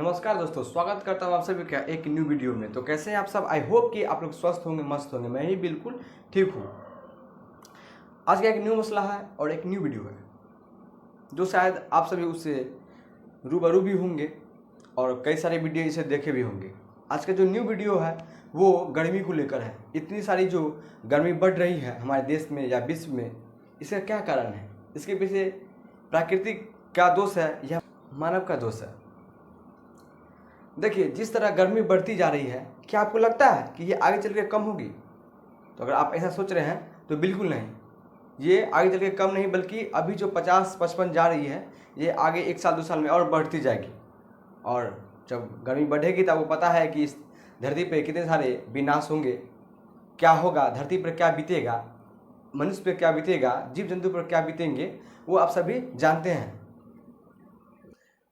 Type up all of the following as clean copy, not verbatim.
नमस्कार दोस्तों, स्वागत करता हूँ आप सभी का एक न्यू वीडियो में। तो कैसे हैं आप सब? आई होप कि आप लोग स्वस्थ होंगे, मस्त होंगे। मैं ही बिल्कुल ठीक हूँ। आज का एक न्यू मसला है और एक न्यू वीडियो है जो शायद आप सभी उससे रूबरू भी होंगे और कई सारे वीडियो इसे देखे भी होंगे। आज का जो न्यू वीडियो है वो गर्मी को लेकर है। इतनी सारी जो गर्मी बढ़ रही है हमारे देश में या विश्व में, इसका क्या कारण है? इसके पीछे प्राकृतिक का दोष है या मानव का दोष है? देखिए, जिस तरह गर्मी बढ़ती जा रही है, क्या आपको लगता है कि ये आगे चल के कम होगी? तो अगर आप ऐसा सोच रहे हैं तो बिल्कुल नहीं। ये आगे चल के कम नहीं, बल्कि अभी जो 50-55 जा रही है, ये आगे 1 साल 2 साल में और बढ़ती जाएगी। और जब गर्मी बढ़ेगी तब वो पता है कि इस धरती पर कितने सारे विनाश होंगे, क्या होगा, धरती पर क्या बीतेगा, मनुष्य पर क्या बीतेगा, जीव जंतु पर क्या बीतेंगे, वो आप सभी जानते हैं।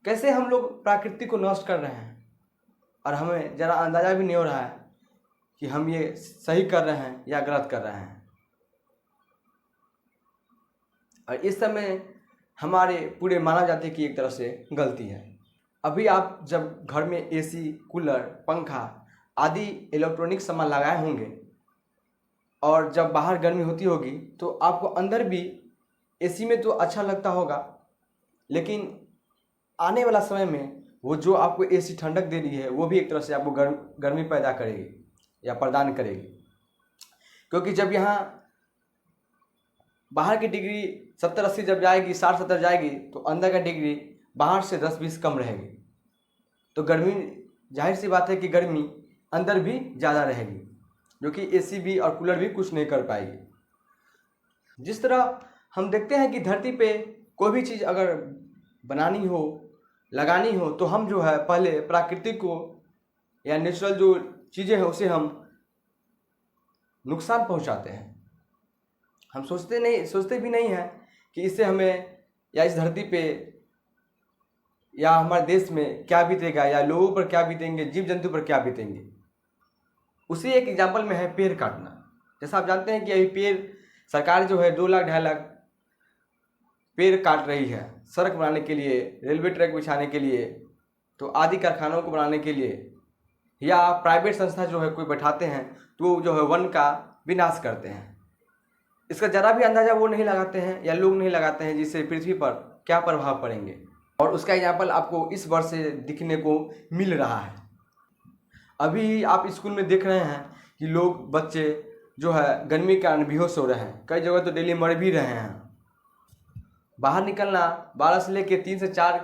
कैसे हम लोग प्रकृति को नष्ट कर रहे हैं और हमें ज़रा अंदाज़ा भी नहीं हो रहा है कि हम ये सही कर रहे हैं या गलत कर रहे हैं। और इस समय हमारे पूरे मानव जाति की एक तरह से गलती है। अभी आप जब घर में एसी, कूलर, पंखा आदि इलेक्ट्रॉनिक सामान लगाए होंगे और जब बाहर गर्मी होती होगी तो आपको अंदर भी एसी में तो अच्छा लगता होगा, लेकिन आने वाला समय में वो जो आपको एसी ठंडक दे रही है वो भी एक तरह से आपको गर्मी पैदा करेगी या प्रदान करेगी। क्योंकि जब यहाँ बाहर की डिग्री 70-80 जब जाएगी, 60-70 जाएगी, तो अंदर का डिग्री बाहर से 10-20 कम रहेगी। तो गर्मी, जाहिर सी बात है कि गर्मी अंदर भी ज़्यादा रहेगी, जो कि एसी भी और कूलर भी कुछ नहीं कर पाएगी। जिस तरह हम देखते हैं कि धरती पे कोई भी चीज़ अगर बनानी हो, लगानी हो, तो हम जो है पहले प्राकृतिक को या नेचुरल जो चीज़ें हैं उसे हम नुकसान पहुंचाते हैं। हम सोचते भी नहीं हैं कि इससे हमें या इस धरती पे या हमारे देश में क्या बीतेगा या लोगों पर क्या बीतेंगे, जीव जंतु पर क्या बीतेंगे। उसी एक एग्जाम्पल में है पेड़ काटना। जैसा आप जानते हैं कि अभी पेड़, सरकार जो है 2 लाख 2.5 लाख पेड़ काट रही है सड़क बनाने के लिए, रेलवे ट्रैक बिछाने के लिए, तो आदि कारखानों को बनाने के लिए, या प्राइवेट संस्था जो है कोई बैठाते हैं तो जो है वन का विनाश करते हैं। इसका ज़रा भी अंदाज़ा वो नहीं लगाते हैं या लोग नहीं लगाते हैं जिससे पृथ्वी पर क्या प्रभाव पड़ेंगे। और उसका एग्जाम्पल आपको इस वर्ष से दिखने को मिल रहा है। अभी आप स्कूल में देख रहे हैं कि लोग, बच्चे जो है गर्मी के कारण बेहोश हो रहे हैं, कई जगह तो डेली मर भी रहे हैं। बाहर निकलना 12 से लेकर 3 से 4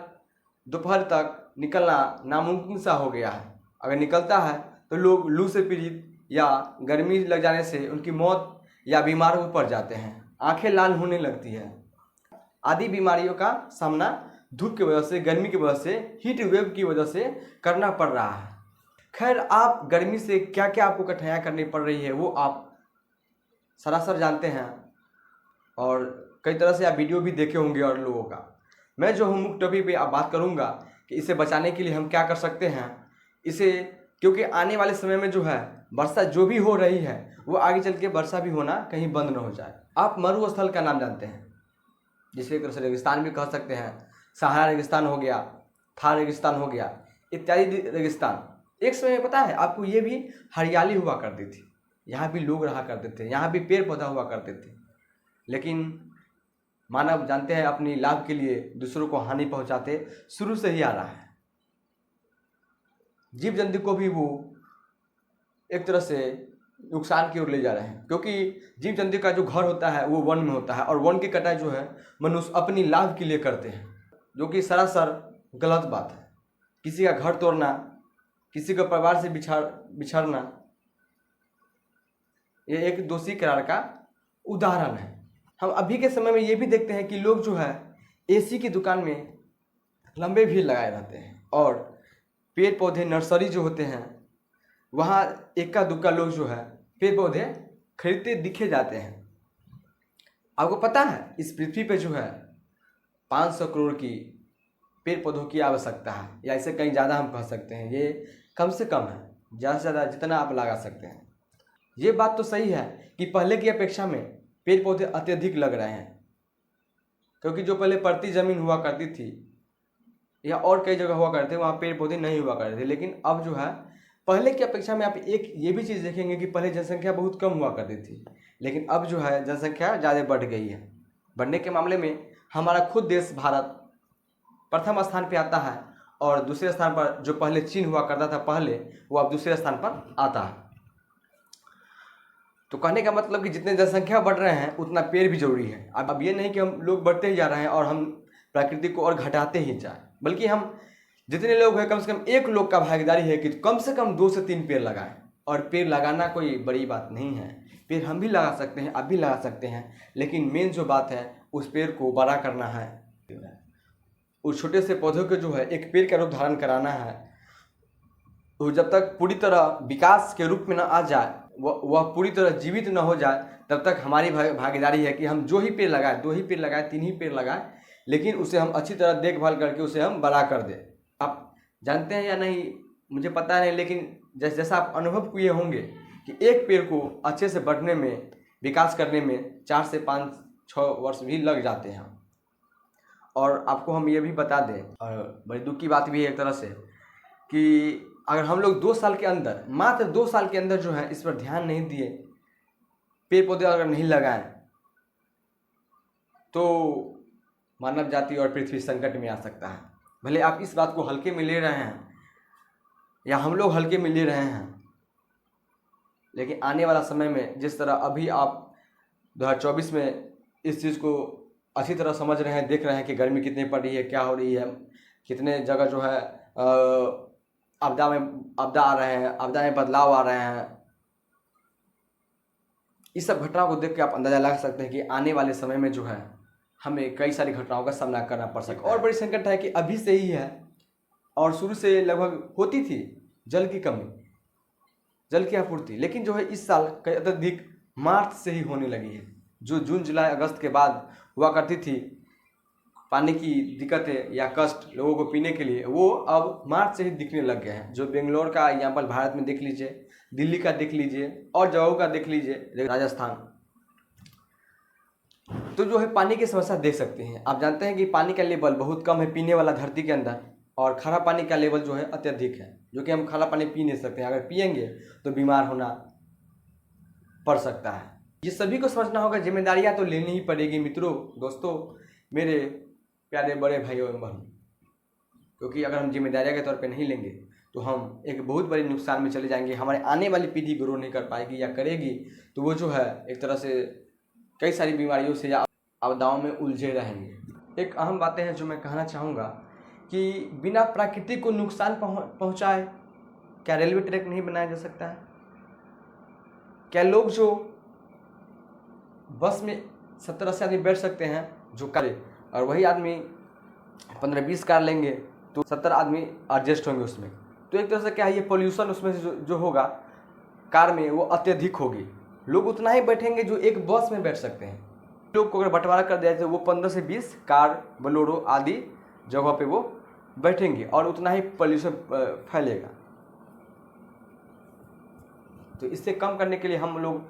दोपहर तक निकलना नामुमकिन सा हो गया है। अगर निकलता है तो लोग लू से पीड़ित या गर्मी लग जाने से उनकी मौत या बीमार हो पड़ जाते हैं, आंखें लाल होने लगती है। आदि बीमारियों का सामना धूप की वजह से, गर्मी की वजह से, हीट वेव की वजह से करना पड़ रहा है। खैर, आप गर्मी से क्या क्या आपको कठिनाइयाँ करनी पड़ रही है वो आप सरासर जानते हैं और कई तरह से आप वीडियो भी देखे होंगे और लोगों का। मैं जो हूँ मुख्य टॉपिक पे आप बात करूँगा कि इसे बचाने के लिए हम क्या कर सकते हैं। इसे, क्योंकि आने वाले समय में जो है वर्षा जो भी हो रही है वो आगे चल के वर्षा भी होना कहीं बंद न हो जाए। आप मरुस्थल का नाम जानते हैं, जिसे एक तरह से रेगिस्तान भी कह सकते हैं। सहारा रेगिस्तान हो गया, थार रेगिस्तान हो गया, इत्यादि रेगिस्तान। एक समय पता है आपको, ये भी हरियाली हुआ करती थी, यहाँ भी लोग रहा करते थे, यहाँ भी पेड़ पौधा हुआ करते थे। लेकिन मानव जानते हैं अपनी लाभ के लिए दूसरों को हानि पहुंचाते शुरू से ही आ रहा है। जीव जंतु को भी वो एक तरह से नुकसान की ओर ले जा रहे हैं, क्योंकि जीव जंतु का जो घर होता है वो वन में होता है और वन की कटाई जो है मनुष्य अपनी लाभ के लिए करते हैं, जो कि सरासर गलत बात है। किसी का घर तोड़ना, किसी का परिवार से बिछड़ना, ये एक दोषी करार का उदाहरण है। हम अभी के समय में ये भी देखते हैं कि लोग जो है एसी की दुकान में लंबे भीड़ लगाए रहते हैं और पेड़ पौधे नर्सरी जो होते हैं वहाँ इक्का दुक्का लोग जो है पेड़ पौधे खरीदते दिखे जाते हैं। आपको पता है इस पृथ्वी पे जो है 500 करोड़ की पेड़ पौधों की आवश्यकता है, या इसे कहीं ज़्यादा हम कह सकते हैं, ये कम से कम है, ज़्यादा से ज़्यादा जितना आप लगा सकते हैं। ये बात तो सही है कि पहले की अपेक्षा में पेड़ पौधे अत्यधिक लग रहे हैं, क्योंकि जो पहले परती ज़मीन हुआ करती थी या और कई जगह हुआ करते थे वहाँ पेड़ पौधे नहीं हुआ करते थे। लेकिन अब जो है पहले की अपेक्षा में आप एक ये भी चीज़ देखेंगे कि पहले जनसंख्या बहुत कम हुआ करती थी, लेकिन अब जो है जनसंख्या ज़्यादा बढ़ गई है। बढ़ने के मामले में हमारा खुद देश भारत प्रथम स्थान पे आता है, और दूसरे स्थान पर जो पहले चीन हुआ करता था पहले, वो अब दूसरे स्थान पर आता है। तो कहने का मतलब कि जितने जनसंख्या बढ़ रहे हैं उतना पेड़ भी जरूरी है। अब ये नहीं कि हम लोग बढ़ते ही जा रहे हैं और हम प्रकृति को और घटाते ही जाए, बल्कि हम जितने लोग हैं कम से कम एक लोग का भागीदारी है कि कम से कम 2 से 3 पेड़ लगाएं। और पेड़ लगाना कोई बड़ी बात नहीं है, पेड़ हम भी लगा सकते हैं, आप भी लगा सकते हैं, लेकिन मेन जो बात है उस पेड़ को बड़ा करना है। उस छोटे से पौधों के जो है एक पेड़ का रूप धारण कराना है। तो जब तक पूरी तरह विकास के रूप में न आ जाए, वह पूरी तरह जीवित न हो जाए, तब तक हमारी भागीदारी है कि हम जो ही पेड़ लगाएं, 2 ही पेड़ लगाएं, 3 ही पेड़ लगाएं, लेकिन उसे हम अच्छी तरह देखभाल करके उसे हम बड़ा कर दें। आप जानते हैं या नहीं मुझे पता नहीं, लेकिन जैसा आप अनुभव किए होंगे कि एक पेड़ को अच्छे से बढ़ने में, विकास करने में 4 से 5-6 वर्ष भी लग जाते हैं। और आपको हम ये भी बता दें, और बड़ी दुख की बात भी है एक तरह से, कि अगर हम लोग 2 साल के अंदर, मात्र 2 साल के अंदर जो है इस पर ध्यान नहीं दिए, पेड़ पौधे अगर नहीं लगाएं, तो मानव जाति और पृथ्वी संकट में आ सकता है। भले आप इस बात को हल्के में ले रहे हैं या हम लोग हल्के में ले रहे हैं, लेकिन आने वाला समय में जिस तरह अभी आप 2024 में इस चीज़ को अच्छी तरह समझ रहे हैं, देख रहे हैं कि गर्मी कितनी पड़ रही है, क्या हो रही है, कितने जगह जो है आपदा आ रहे हैं, आपदा में बदलाव आ रहे हैं, इस सब घटनाओं को देख के आप अंदाज़ा लगा सकते हैं कि आने वाले समय में जो है हमें कई सारी घटनाओं का सामना करना पड़ सकता है। और बड़ी संकट है कि अभी से ही है और शुरू से लगभग होती थी जल की कमी, जल की आपूर्ति, लेकिन जो है इस साल कई अत्यधिक मार्च से ही होने लगी है। जो जून जुलाई अगस्त के बाद हुआ करती थी पानी की दिक्कतें या कष्ट लोगों को पीने के लिए, वो अब मार्च से ही दिखने लग गए हैं। जो बेंगलोर का एग्जाम्पल भारत में देख लीजिए, दिल्ली का देख लीजिए, और जगहों का देख लीजिए, राजस्थान, तो जो है पानी की समस्या देख सकते हैं। आप जानते हैं कि पानी का लेवल बहुत कम है पीने वाला धरती के अंदर, और खारा पानी का लेवल जो है अत्यधिक है, जो कि हम खारा पानी पी नहीं सकते हैं। अगर पिएंगे तो बीमार होना पड़ सकता है। ये सभी को समझना होगा, जिम्मेदारियां तो लेनी ही पड़ेगी मित्रों, दोस्तों, मेरे प्यारे बड़े भाइयों एवं बहनों, क्योंकि अगर हम जिम्मेदारियां के तौर पे नहीं लेंगे तो हम एक बहुत बड़े नुकसान में चले जाएंगे। हमारे आने वाली पीढ़ी ग्रो नहीं कर पाएगी, या करेगी तो वो जो है एक तरह से कई सारी बीमारियों से या आपदाओं में उलझे रहेंगे। एक अहम बातें हैं जो मैं कहना चाहूँगा कि बिना प्रकृति को नुकसान पहुँचाए क्या रेलवे ट्रैक नहीं बनाया जा सकता है? क्या लोग जो बस में 70-80 आदमी बैठ सकते हैं जो करे, और वही आदमी 15-20 कार लेंगे तो 70 आदमी एडजस्ट होंगे उसमें, तो एक तरह से क्या है, ये पोल्यूशन उसमें से जो होगा कार में वो अत्यधिक होगी। लोग उतना ही बैठेंगे जो एक बस में बैठ सकते हैं। लोग को अगर बंटवारा कर दिया जाए तो वो 15 से 20 कार, बोलेरो आदि जगह पे वो बैठेंगे और उतना ही पोल्यूशन फैलेगा। तो इससे कम करने के लिए हम लोग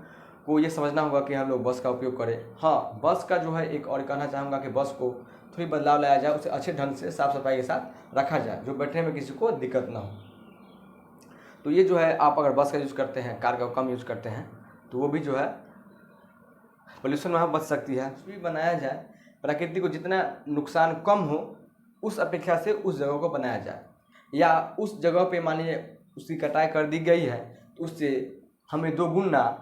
को ये समझना होगा कि हम लोग बस का उपयोग करें। हाँ, बस का जो है एक और कहना चाहूँगा कि बस को थोड़ी बदलाव लाया जाए, उसे अच्छे ढंग से साफ़ सफाई के साथ रखा जाए, जो बैठने में किसी को दिक्कत ना हो। तो ये जो है, आप अगर बस का यूज़ करते हैं, कार का कम यूज़ करते हैं, तो वो भी जो है पोल्यूशन वहाँ बच सकती है। कुछ भी बनाया जाए, प्रकृति को जितना नुकसान कम हो उस अपेक्षा से उस जगह को बनाया जाए, या उस जगह पे मानिए उसकी कटाई कर दी गई है तो उससे हमें 2 गुना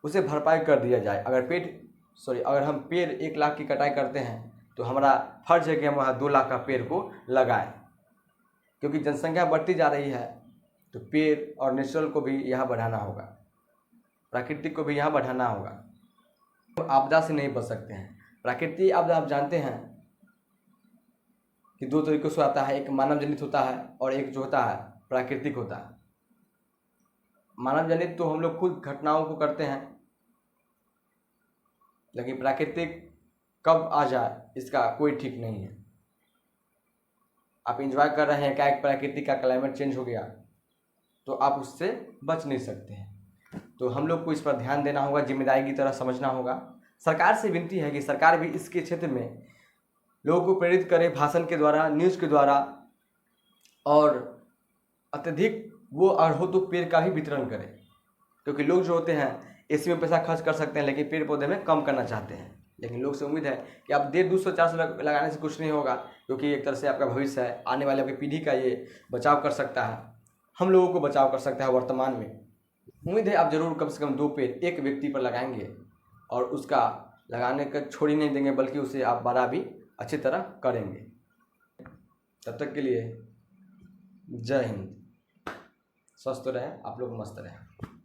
उसे भरपाई कर दिया जाए। अगर हम पेड़ 1 लाख की कटाई करते हैं तो हमारा फर्ज है कि हम वहाँ 2 लाख का पेड़ को लगाएं, क्योंकि जनसंख्या बढ़ती जा रही है। तो पेड़ और नेचुरल को भी यहाँ बढ़ाना होगा, प्राकृतिक को भी यहाँ बढ़ाना होगा। तो आपदा से नहीं बच सकते हैं। प्राकृतिक आपदा आप जानते हैं कि 2 तरीक़ों से आता है, एक मानव जनित होता है और एक जो होता है प्राकृतिक होता है। मानव जनित तो हम लोग खुद घटनाओं को करते हैं, लेकिन प्राकृतिक कब आ जाए इसका कोई ठीक नहीं है। आप एंजॉय कर रहे हैं, क्या एक प्राकृतिक का क्लाइमेट चेंज हो गया तो आप उससे बच नहीं सकते हैं। तो हम लोग को इस पर ध्यान देना होगा, जिम्मेदारी की तरह समझना होगा। सरकार से विनती है कि सरकार भी इसके क्षेत्र में लोगों को प्रेरित करें भाषण के द्वारा, न्यूज़ के द्वारा, और अत्यधिक वो अगर हो तो पेड़ का भी वितरण करें, क्योंकि लोग जो होते हैं एसी में पैसा खर्च कर सकते हैं लेकिन पेड़ पौधे में कम करना चाहते हैं। लेकिन लोग से उम्मीद है कि आप 150-200-400 लगाने से कुछ नहीं होगा, क्योंकि एक तरह से आपका भविष्य है, आने वाले आपकी पीढ़ी का ये बचाव कर सकता है, हम लोगों को बचाव कर सकता है वर्तमान में। उम्मीद है आप ज़रूर कम से कम 2 पेड़ एक व्यक्ति पर लगाएंगे और उसका लगाने का छोड़ ही नहीं देंगे, बल्कि उसे आप बड़ा भी अच्छी तरह करेंगे। तब तक के लिए जय हिंद, स्वस्थ रहें, आप लोग मस्त रहें।